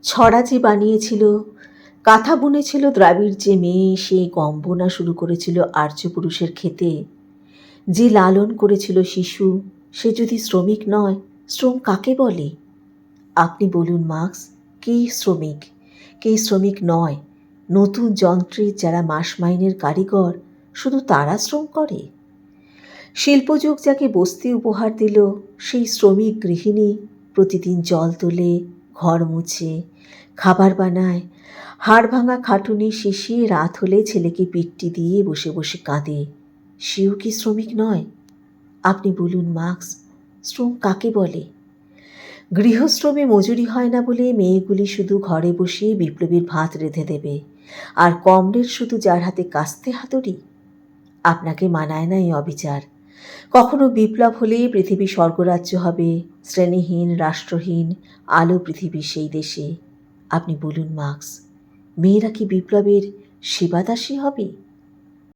ছড়া যে বানিয়েছিল, কাঁথা বুনেছিল দ্রাবিড় যে মেয়ে, সে গম বোনা শুরু করেছিল আর্য পুরুষের ক্ষেতে, যে লালন করেছিল শিশু, সে যদি শ্রমিক নয়, শ্রম কাকে বলে? আপনি বলুন মার্কস, কেই শ্রমিক, কেই শ্রমিক নয়? নতুন যন্ত্রের যারা মাস মাইনের কারিগর, শুধু তারা শ্রম করে? শিল্পযুগ যাকে বস্তি উপহার দিল, সেই শ্রমিক গৃহিণী প্রতিদিন জল তোলে, ঘর মুছে, খাবার বানায়, হাড় ভাঙা খাটুনি শেষে রাত হলে ছেলেকে পিট্টি দিয়ে বসে বসে কাঁদে, সেও কি শ্রমিক নয়? আপনি বলুন মার্কস, শ্রম কাকে বলে? গৃহশ্রমে মজুরি হয় না বলে মেয়েগুলি শুধু ঘরে বসে বিপ্লবীর ভাত রেঁধে দেবে, আর কমরেড শুধু যার হাতে কাস্তে হাতুড়ি। আপনাকে মানায় না এই অবিচার। কখনো বিপ্লব হলে পৃথিবী স্বর্গরাজ্য হবে, শ্রেণীহীন রাষ্ট্রহীন আলো পৃথিবীর সেই দেশে। আপনি বলুন মার্কস, মেয়েরা কি বিপ্লবের সেবাদাসী হবে?